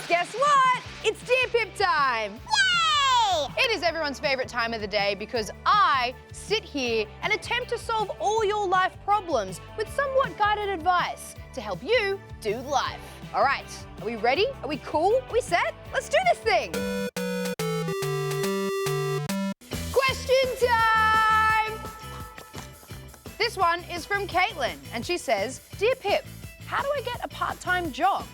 Guess what? It's Dear Pip time! Yay! It is everyone's favourite time of the day because I sit here and attempt to solve all your life problems with somewhat guided advice to help you do life. All right, are we ready? Are we cool? Are we set? Let's do this thing! Question time! This one is from Caitlin, and she says, Dear Pip, how do I get a part-time job?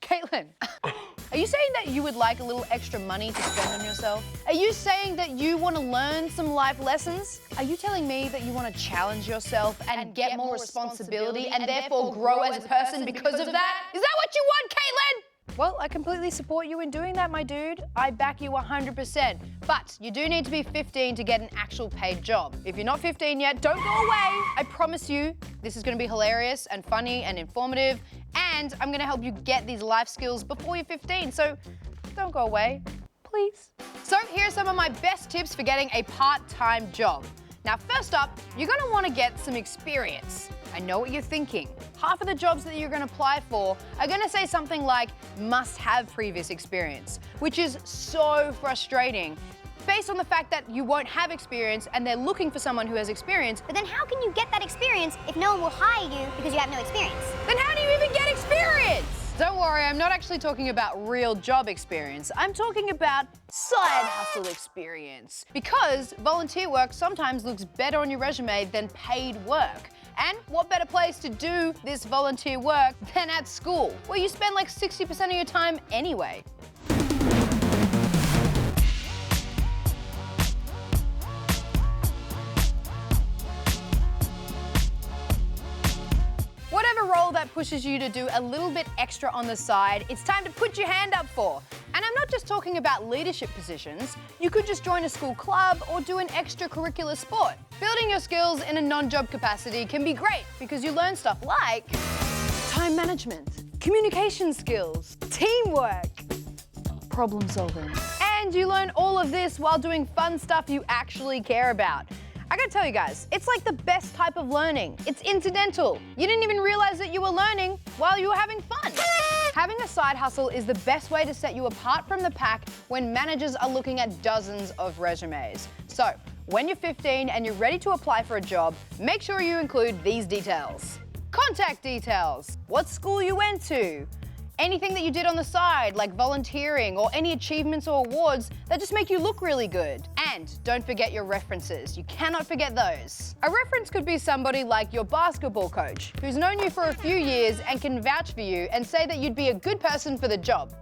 Caitlin, are you saying that you would like a little extra money to spend on yourself? Are you saying that you want to learn some life lessons? Are you telling me that you want to challenge yourself and get more responsibility and therefore grow as a person because of that? Is that what you want, Caitlin? Well, I completely support you in doing that, my dude. I back you 100%. But you do need to be 15 to get an actual paid job. If you're not 15 yet, don't go away. I promise you, this is going to be hilarious and funny and informative. And I'm going to help you get these life skills before you're 15. So don't go away, please. So here are some of my best tips for getting a part-time job. Now, first up, you're going to want to get some experience. I know what you're thinking. Half of the jobs that you're going to apply for are going to say something like must have previous experience, which is so frustrating based on the fact that you won't have experience and they're looking for someone who has experience. But then how can you get that experience if no one will hire you because you have no experience? Then how do you even get experience? Don't worry, I'm not actually talking about real job experience. I'm talking about side hustle experience. Because volunteer work sometimes looks better on your resume than paid work. And what better place to do this volunteer work than at school, where you spend like 60% of your time anyway. Whatever role that pushes you to do a little bit extra on the side, it's time to put your hand up for. And I'm not just talking about leadership positions. You could just join a school club or do an extracurricular sport. Building your skills in a non-job capacity can be great because you learn stuff like time management, communication skills, teamwork, problem solving. And you learn all of this while doing fun stuff you actually care about. I gotta tell you guys, it's like the best type of learning. It's incidental. You didn't even realize that you were learning while you were having fun. Having a side hustle is the best way to set you apart from the pack when managers are looking at dozens of resumes. So, when you're 15 and you're ready to apply for a job, make sure you include these details. Contact details, what school you went to, anything that you did on the side, like volunteering or any achievements or awards that just make you look really good. And don't forget your references. You cannot forget those. A reference could be somebody like your basketball coach, who's known you for a few years and can vouch for you and say that you'd be a good person for the job.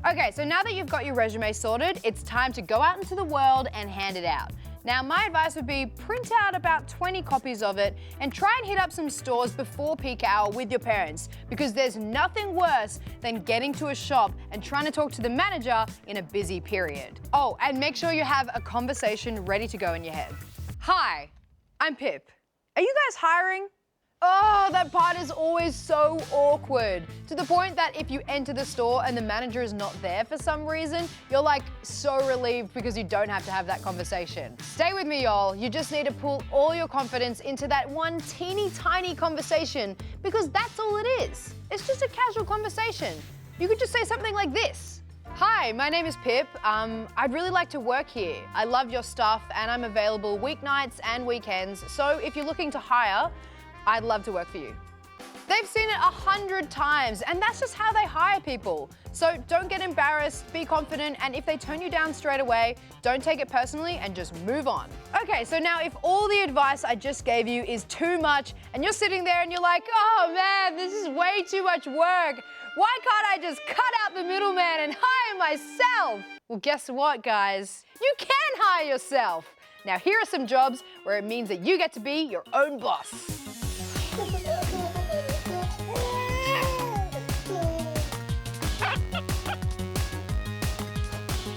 Okay, so now that you've got your resume sorted, it's time to go out into the world and hand it out. Now, my advice would be print out about 20 copies of it and try and hit up some stores before peak hour with your parents, because there's nothing worse than getting to a shop and trying to talk to the manager in a busy period. Oh, and make sure you have a conversation ready to go in your head. Hi, I'm Pip. Are you guys hiring? Oh, that part is always so awkward. To the point that if you enter the store and the manager is not there for some reason, you're like so relieved because you don't have to have that conversation. Stay with me, y'all. You just need to pull all your confidence into that one teeny tiny conversation because that's all it is. It's just a casual conversation. You could just say something like this. Hi, my name is Pip. I'd really like to work here. I love your stuff and I'm available weeknights and weekends. So if you're looking to hire, I'd love to work for you. They've seen it 100 times, and that's just how they hire people. So don't get embarrassed, be confident, and if they turn you down straight away, don't take it personally and just move on. Okay, so now if all the advice I just gave you is too much, and you're sitting there and you're like, oh man, this is way too much work. Why can't I just cut out the middleman and hire myself? Well, guess what, guys? You can hire yourself. Now, here are some jobs where it means that you get to be your own boss.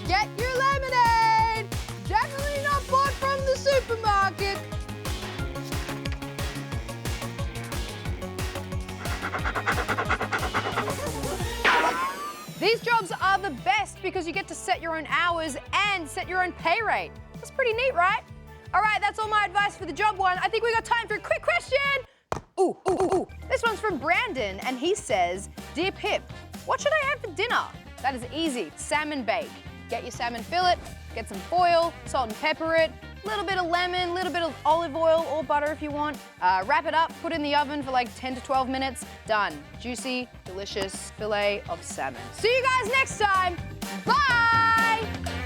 Get your lemonade! Definitely not bought from the supermarket. These jobs are the best because you get to set your own hours and set your own pay rate. That's pretty neat, right? All right, that's all my advice for the job one. I think we got time for a quick question. Ooh. This one's from Brandon, and he says, Dear Pip, what should I have for dinner? That is easy. Salmon bake. Get your salmon fillet, get some foil, salt and pepper it, a little bit of lemon, a little bit of olive oil or butter if you want. Wrap it up, put it in the oven for like 10 to 12 minutes. Done. Juicy, delicious fillet of salmon. See you guys next time. Bye!